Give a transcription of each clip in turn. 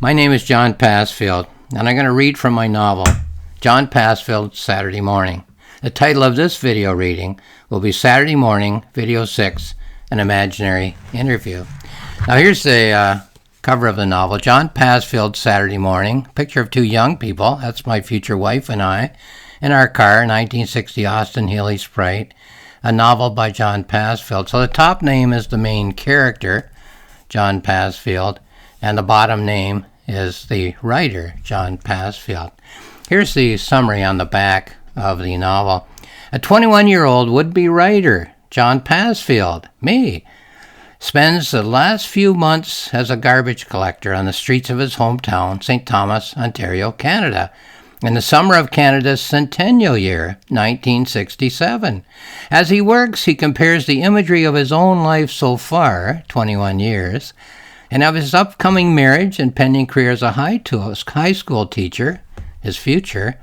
My name is John Passfield, and I'm going to read from my novel, John Passfield's Saturday Morning. The title of this video reading will be Saturday Morning, Video 6, An Imaginary Interview. Now here's the cover of the novel, John Passfield's Saturday Morning. Picture of two young people, that's my future wife and I, in our car, 1960 Austin Healey Sprite, a novel by John Passfield. So the top name is the main character, John Passfield, and the bottom name is the writer, John Passfield. Here's the summary on the back of the novel. A 21-year-old would-be writer, John Passfield, me, spends the last few months as a garbage collector on the streets of his hometown, St. Thomas, Ontario, Canada, in the summer of Canada's centennial year, 1967. As he works, he compares the imagery of his own life so far, 21 years, and of his upcoming marriage and pending career as a high school teacher, his future,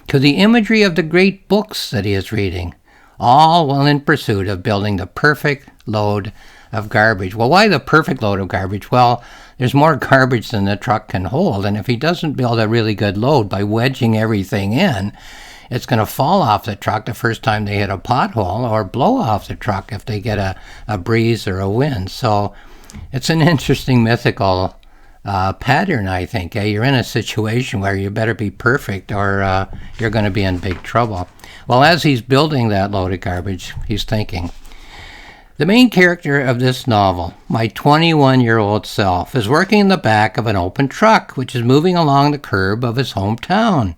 to the imagery of the great books that he is reading, all while in pursuit of building the perfect load of garbage. Well, why the perfect load of garbage? Well, there's more garbage than the truck can hold, and if he doesn't build a really good load by wedging everything in, it's going to fall off the truck the first time they hit a pothole, or blow off the truck if they get a breeze or a wind. So it's an interesting mythical pattern, I think. You're in a situation where you better be perfect or you're going to be in big trouble. Well, as he's building that load of garbage, he's thinking, the main character of this novel, my 21-year-old self, is working in the back of an open truck, which is moving along the curb of his hometown.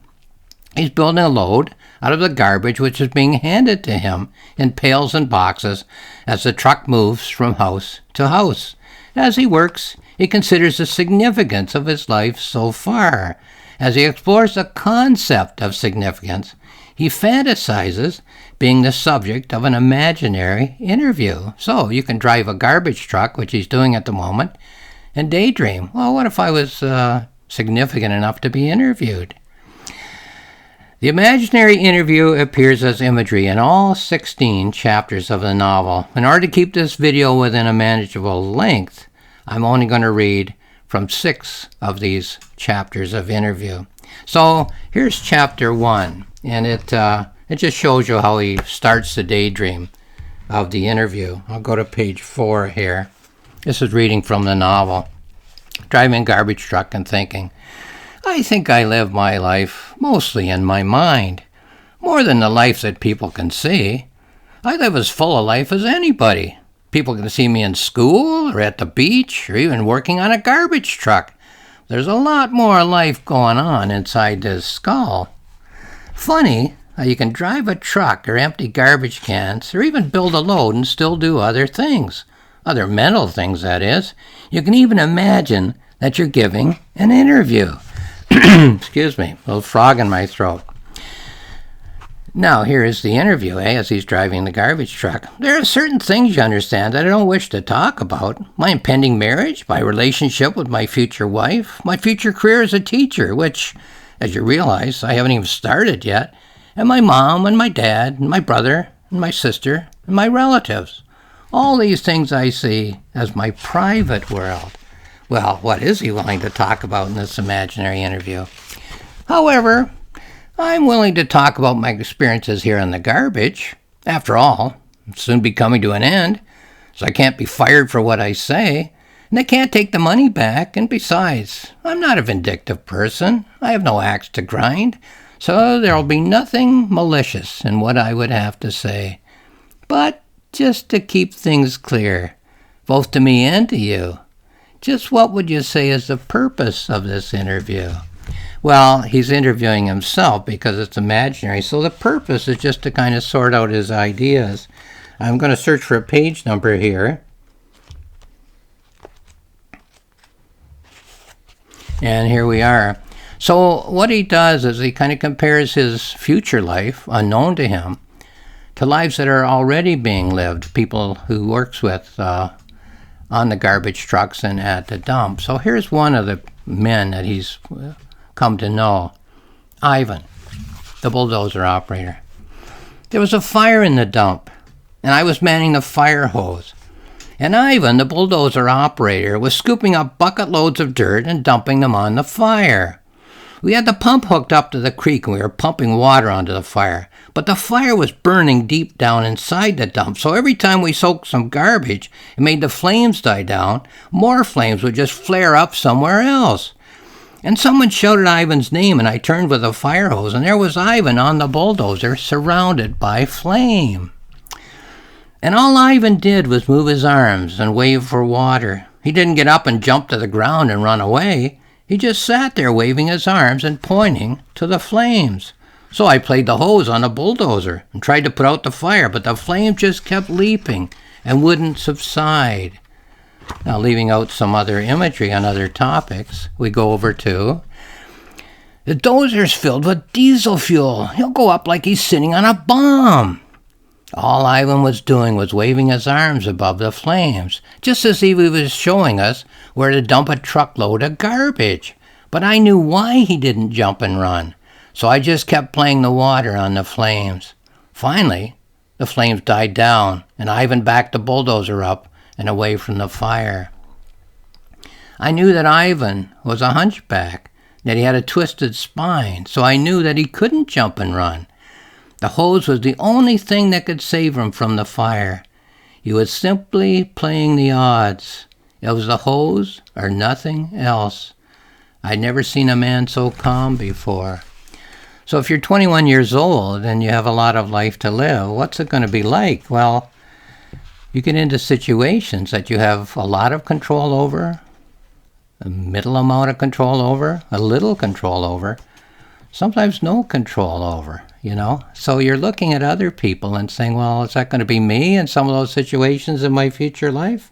He's building a load out of the garbage which is being handed to him in pails and boxes as the truck moves from house to house. As he works, he considers the significance of his life so far. As he explores the concept of significance, he fantasizes being the subject of an imaginary interview. So you can drive a garbage truck, which he's doing at the moment, and daydream. Well, what if I was significant enough to be interviewed? The imaginary interview appears as imagery in all 16 chapters of the novel. In order to keep this video within a manageable length, I'm only going to read from 6 of these chapters of interview. So here's chapter 1, and it just shows you how he starts the daydream of the interview. I'll go to page 4 here. This is reading from the novel. Driving a garbage truck and thinking, I think I live my life mostly in my mind, more than the life that people can see. I live as full a life as anybody. People can see me in school or at the beach or even working on a garbage truck. There's a lot more life going on inside this skull. Funny how you can drive a truck or empty garbage cans or even build a load and still do other things. Other mental things, that is. You can even imagine that you're giving an interview. Excuse me, a little frog in my throat. Now, here is the interview, as he's driving the garbage truck. There are certain things, you understand, that I don't wish to talk about. My impending marriage, my relationship with my future wife, my future career as a teacher, which, as you realize, I haven't even started yet, and my mom and my dad and my brother and my sister and my relatives. All these things I see as my private world. Well, what is he willing to talk about in this imaginary interview? However, I'm willing to talk about my experiences here in the garbage. After all, it'll soon be coming to an end, so I can't be fired for what I say, and they can't take the money back, and besides, I'm not a vindictive person. I have no axe to grind, so there'll be nothing malicious in what I would have to say. But just to keep things clear, both to me and to you, just what would you say is the purpose of this interview? Well, he's interviewing himself because it's imaginary, so the purpose is just to kind of sort out his ideas. I'm going to search for a page number here. And here we are. So what he does is he kind of compares his future life, unknown to him, to lives that are already being lived, people who works with on the garbage trucks and at the dump. So here's one of the men that he's come to know, Ivan, the bulldozer operator. There was a fire in the dump, and I was manning the fire hose. And Ivan, the bulldozer operator, was scooping up bucket loads of dirt and dumping them on the fire. We had the pump hooked up to the creek and we were pumping water onto the fire. But the fire was burning deep down inside the dump, so every time we soaked some garbage and made the flames die down, more flames would just flare up somewhere else. And someone shouted Ivan's name, and I turned with a fire hose, and there was Ivan on the bulldozer, surrounded by flame. And all Ivan did was move his arms and wave for water. He didn't get up and jump to the ground and run away. He just sat there waving his arms and pointing to the flames. So I played the hose on the bulldozer and tried to put out the fire, but the flames just kept leaping and wouldn't subside. Now, leaving out some other imagery on other topics, we go over to the dozer's filled with diesel fuel. He'll go up like he's sitting on a bomb. All Ivan was doing was waving his arms above the flames, just as if he was showing us where to dump a truckload of garbage. But I knew why he didn't jump and run, so I just kept playing the water on the flames. Finally, the flames died down, and Ivan backed the bulldozer up and away from the fire. I knew that Ivan was a hunchback, that he had a twisted spine, so I knew that he couldn't jump and run. The hose was the only thing that could save him from the fire. He was simply playing the odds. It was the hose or nothing else. I'd never seen a man so calm before. So if you're 21 years old and you have a lot of life to live, what's it going to be like? Well, you get into situations that you have a lot of control over, a middle amount of control over, a little control over, sometimes no control over, So you're looking at other people and saying, well, is that going to be me in some of those situations in my future life?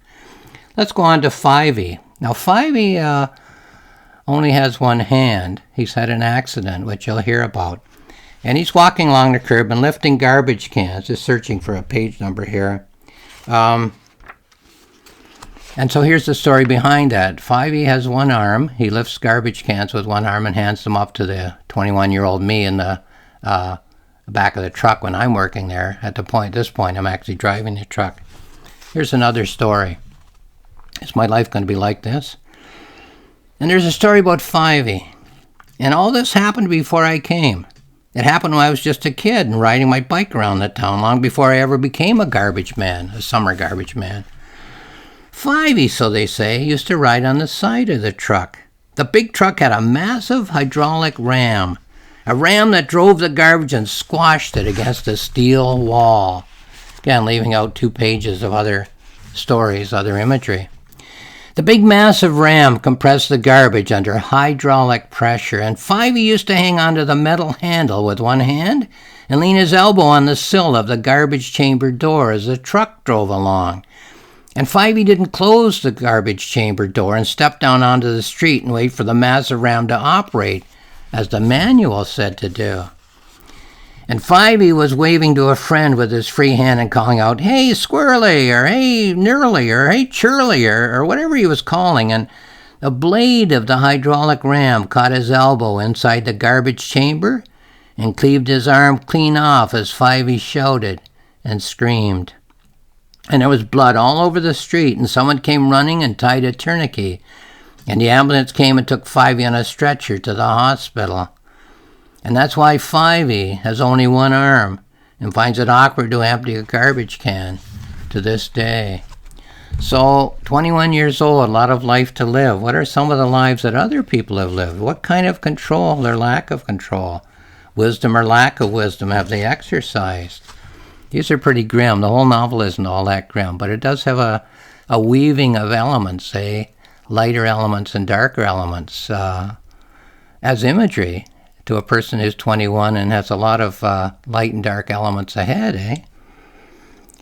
Let's go on to 5E. Now, 5E only has one hand. He's had an accident, which you'll hear about. And he's walking along the curb and lifting garbage cans, just searching for a page number here. And so here's the story behind that. 5E has one arm. He lifts garbage cans with one arm and hands them up to the 21-year-old me in the back of the truck when I'm working there. At this point, I'm actually driving the truck. Here's another story. Is my life going to be like this? And there's a story about 5E. And all this happened before I came. It happened when I was just a kid and riding my bike around the town long before I ever became a garbage man, a summer garbage man. 5E, so they say, used to ride on the side of the truck. The big truck had a massive hydraulic ram, a ram that drove the garbage and squashed it against a steel wall. Again, leaving out 2 pages of other stories, other imagery. The big massive ram compressed the garbage under hydraulic pressure, and 5E used to hang onto the metal handle with one hand and lean his elbow on the sill of the garbage chamber door as the truck drove along. And 5E didn't close the garbage chamber door and step down onto the street and wait for the massive ram to operate, as the manual said to do. And 5E was waving to a friend with his free hand and calling out, "Hey, Squirrely," or "Hey, Nearly," or "Hey, Churly," or whatever he was calling, and the blade of the hydraulic ram caught his elbow inside the garbage chamber and cleaved his arm clean off as 5E shouted and screamed. And there was blood all over the street, and someone came running and tied a tourniquet, and the ambulance came and took 5E on a stretcher to the hospital. And that's why 5E has only one arm and finds it awkward to empty a garbage can to this day. So, 21 years old, a lot of life to live. What are some of the lives that other people have lived? What kind of control or lack of control, wisdom or lack of wisdom have they exercised? These are pretty grim. The whole novel isn't all that grim, but it does have a weaving of elements, lighter elements and darker elements, as imagery to a person who's 21 and has a lot of light and dark elements ahead,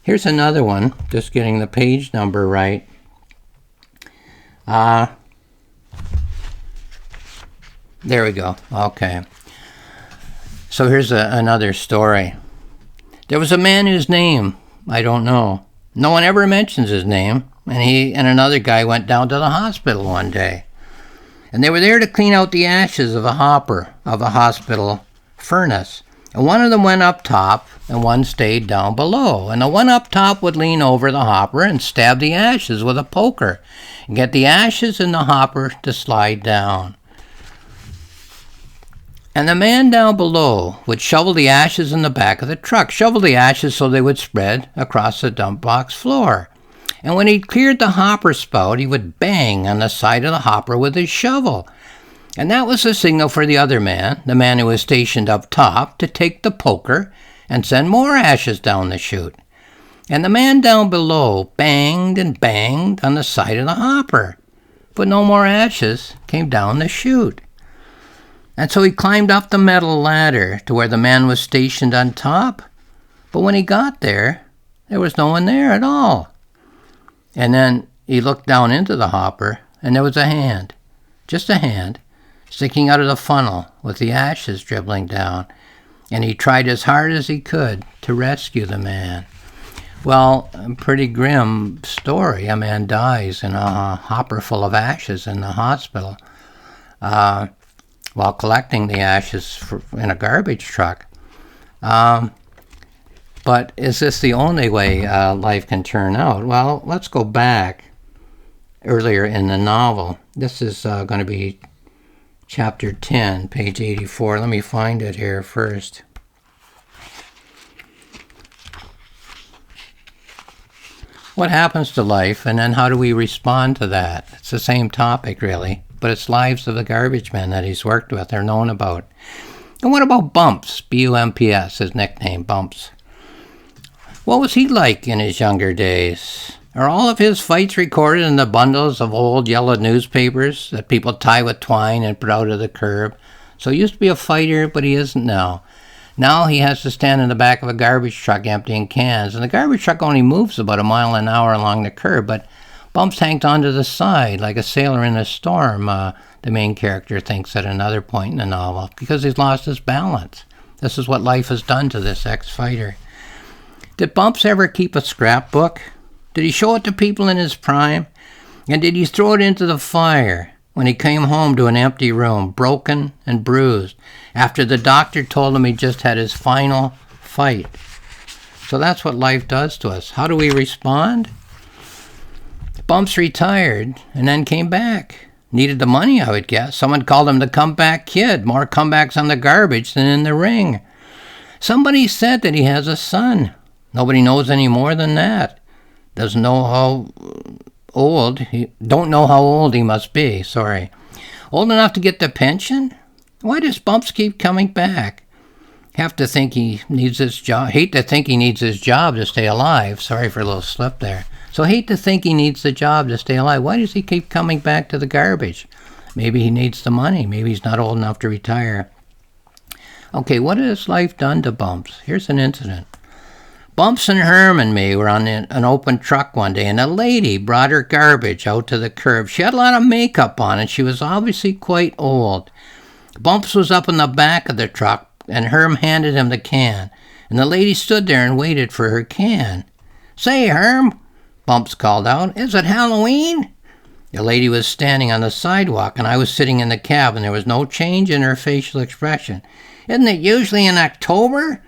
Here's another one, just getting the page number right. There we go. Okay. So here's another story. There was a man whose name I don't know. No one ever mentions his name, and he and another guy went down to the hospital one day. And they were there to clean out the ashes of a hopper of a hospital furnace. And one of them went up top, and one stayed down below. And the one up top would lean over the hopper and stab the ashes with a poker, and get the ashes in the hopper to slide down. And the man down below would shovel the ashes in the back of the truck, shovel the ashes so they would spread across the dump box floor. And when he cleared the hopper spout, he would bang on the side of the hopper with his shovel. And that was the signal for the other man, the man who was stationed up top, to take the poker and send more ashes down the chute. And the man down below banged and banged on the side of the hopper, but no more ashes came down the chute. And so he climbed up the metal ladder to where the man was stationed on top, but when he got there was no one there at all. And then he looked down into the hopper, and there was a hand, just a hand, sticking out of the funnel with the ashes dribbling down. And he tried as hard as he could to rescue the man. Well, a pretty grim story. A man dies in a hopper full of ashes in the hospital while collecting the ashes in a garbage truck. But is this the only way life can turn out? Well, let's go back earlier in the novel. This is going to be chapter 10, page 84. Let me find it here first. What happens to life, and then how do we respond to that? It's the same topic, really, but it's lives of the garbage men that he's worked with or known about. And what about Bumps? B-U-M-P-S, his nickname, Bumps. What was he like in his younger days? Are all of his fights recorded in the bundles of old yellow newspapers that people tie with twine and put out of the curb? So he used to be a fighter, but he isn't now. Now he has to stand in the back of a garbage truck emptying cans, and the garbage truck only moves about a mile an hour along the curb, but Bumps hangs onto the side like a sailor in a storm, the main character thinks at another point in the novel, because he's lost his balance. This is what life has done to this ex-fighter. Did Bumps ever keep a scrapbook? Did he show it to people in his prime? And did he throw it into the fire when he came home to an empty room, broken and bruised, after the doctor told him he just had his final fight? So that's what life does to us. How do we respond? Bumps retired and then came back. Needed the money, I would guess. Someone called him the comeback kid. More comebacks on the garbage than in the ring. Somebody said that he has a son. Nobody knows any more than that. Doesn't know how old. Don't know how old he must be. Sorry. Old enough to get the pension? Why does Bumps keep coming back? Have to think he needs his job. Hate to think he needs his job to stay alive. Sorry for a little slip there. So hate to think he needs the job to stay alive. Why does he keep coming back to the garbage? Maybe he needs the money. Maybe he's not old enough to retire. Okay, what has life done to Bumps? Here's an incident. Bumps and Herm and me were on an open truck one day, and a lady brought her garbage out to the curb. She had a lot of makeup on, and she was obviously quite old. Bumps was up in the back of the truck, and Herm handed him the can, and the lady stood there and waited for her can. "Say, Herm," Bumps called out, "is it Halloween?" The lady was standing on the sidewalk, and I was sitting in the cab, and there was no change in her facial expression. "Isn't it usually in October?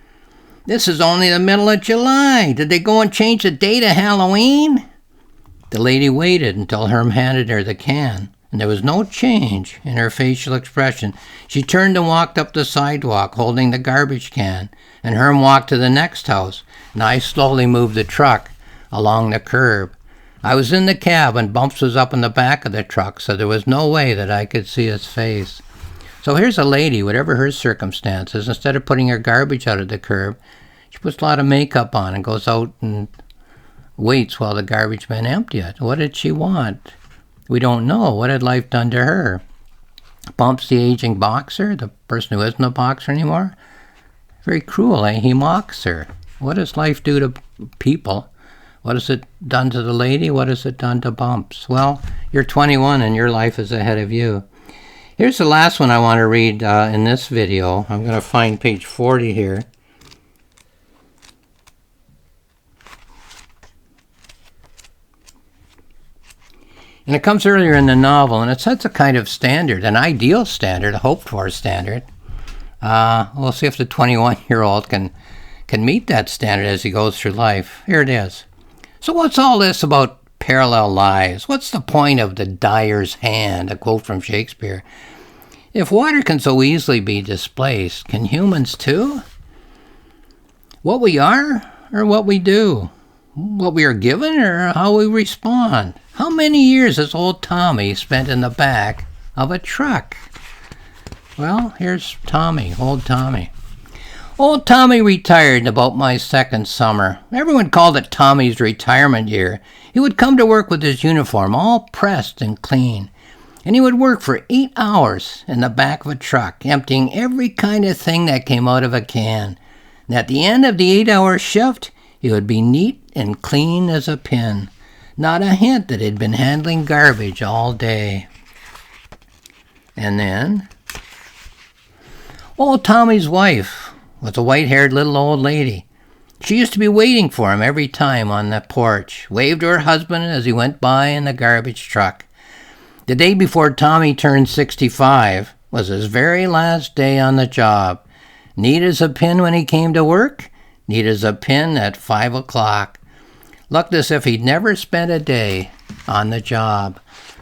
This is only the middle of July. Did they go and change the date of Halloween?" The lady waited until Herm handed her the can, and there was no change in her facial expression. She turned and walked up the sidewalk holding the garbage can, and Herm walked to the next house, and I slowly moved the truck along the curb. I was in the cab, and Bumps was up in the back of the truck, so there was no way that I could see his face. So here's a lady, whatever her circumstances, instead of putting her garbage out at the curb, she puts a lot of makeup on and goes out and waits while the garbage men empty it. What did she want? We don't know. What had life done to her? Bumps, the aging boxer, the person who isn't a boxer anymore? Very cruel, eh? He mocks her. What does life do to people? What has it done to the lady? What has it done to Bumps? Well, you're 21 and your life is ahead of you. Here's the last one I want to read in this video. I'm going to find page 40 here. And it comes earlier in the novel, and it sets a kind of standard, an ideal standard, a hoped-for standard. We'll see if the 21-year-old can meet that standard as he goes through life. Here it is. So what's all this about parallel lives? What's the point of the dyer's hand? A quote from Shakespeare. If water can so easily be displaced, can humans too? What we are or what we do? What we are given or how we respond? How many years has old Tommy spent in the back of a truck? Well, here's Tommy, old Tommy. Old Tommy retired in about my second summer. Everyone called it Tommy's retirement year. He would come to work with his uniform all pressed and clean. And he would work for 8 hours in the back of a truck, emptying every kind of thing that came out of a can. And at the end of the 8-hour shift, he would be neat and clean as a pin. Not a hint that he'd been handling garbage all day. And then old Tommy's wife was a white-haired little old lady. She used to be waiting for him every time on the porch, waved to her husband as he went by in the garbage truck. The day before Tommy turned 65 was his very last day on the job. Neat as a pin when he came to work, neat as a pin at 5 o'clock. Looked as if he'd never spent a day on the job.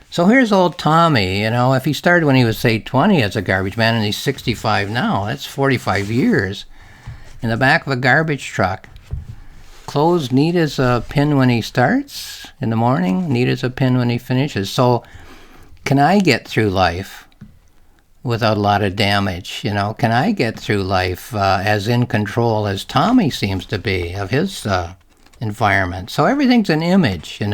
So here's old Tommy, if he started when he was, say, 20 as a garbage man and he's 65 now, that's 45 years in the back of a garbage truck. Clothes neat as a pin when he starts in the morning, neat as a pin when he finishes. So can I get through life without a lot of damage? Can I get through life as in control as Tommy seems to be of his environment? So everything's an image, An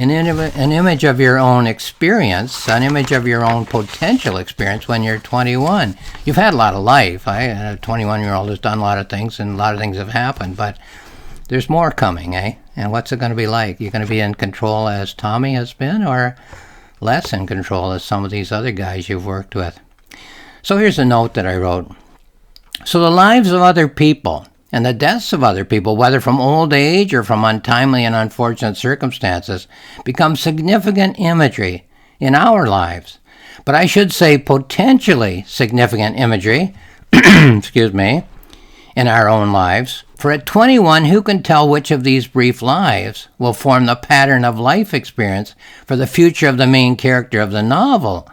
image of your own experience, an image of your own potential experience when you're 21. You've had a lot of life. A 21-year-old has done a lot of things, and a lot of things have happened, but there's more coming, eh? And what's it going to be like? You're going to be in control as Tommy has been, or less in control as some of these other guys you've worked with? So here's a note that I wrote. So the lives of other people and the deaths of other people, whether from old age or from untimely and unfortunate circumstances, become significant imagery in our lives. But I should say potentially significant imagery, excuse me, in our own lives. For at 21, who can tell which of these brief lives will form the pattern of life experience for the future of the main character of the novel?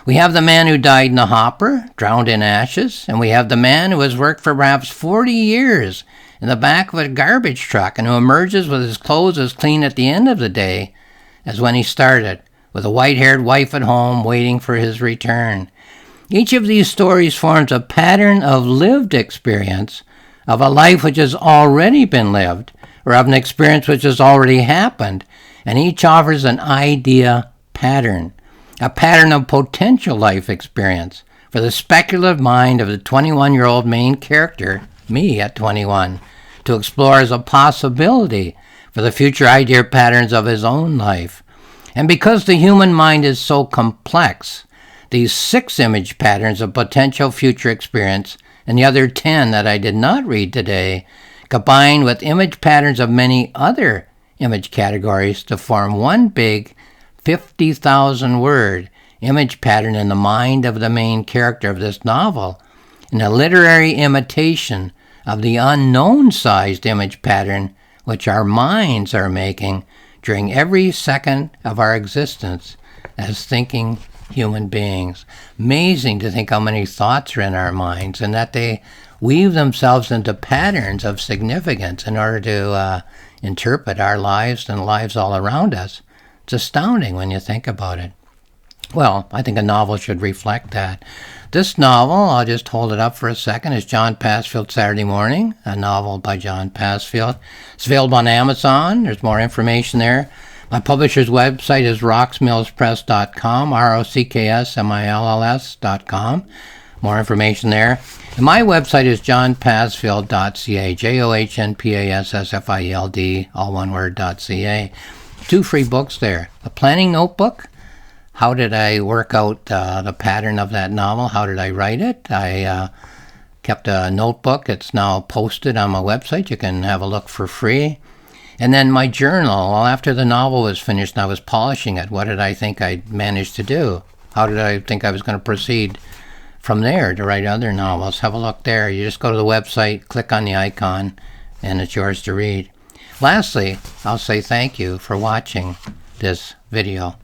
We have the man who died in the hopper, drowned in ashes, and we have the man who has worked for perhaps 40 years in the back of a garbage truck and who emerges with his clothes as clean at the end of the day as when he started, with a white-haired wife at home waiting for his return. Each of these stories forms a pattern of lived experience, of a life which has already been lived, or of an experience which has already happened, and each offers an idea pattern. A pattern of potential life experience for the speculative mind of the 21-year-old main character, me at 21, to explore as a possibility for the future idea patterns of his own life. And because the human mind is so complex, these 6 image patterns of potential future experience and the other 10 that I did not read today, combined with image patterns of many other image categories to form one big 50,000-word image pattern in the mind of the main character of this novel, in a literary imitation of the unknown-sized image pattern which our minds are making during every second of our existence as thinking human beings. Amazing to think how many thoughts are in our minds and that they weave themselves into patterns of significance in order to interpret our lives and the lives all around us. It's astounding when you think about it. Well, I think a novel should reflect that. This novel, I'll just hold it up for a second, is John Passfield Saturday Morning, a novel by John Passfield. It's available on Amazon. There's more information there. My publisher's website is rocksmillspress.com, rocksmills.com. More information there. And my website is johnpassfield.ca, johnpassfield, all one word, .ca. 2 free books there. The Planning Notebook. How did I work out the pattern of that novel? How did I write it? I kept a notebook. It's now posted on my website. You can have a look for free. And then my journal. Well, after the novel was finished and I was polishing it, what did I think I'd managed to do? How did I think I was going to proceed from there to write other novels. Have a look there. You just go to the website, click on the icon, and it's yours to read. Lastly, I'll say thank you for watching this video.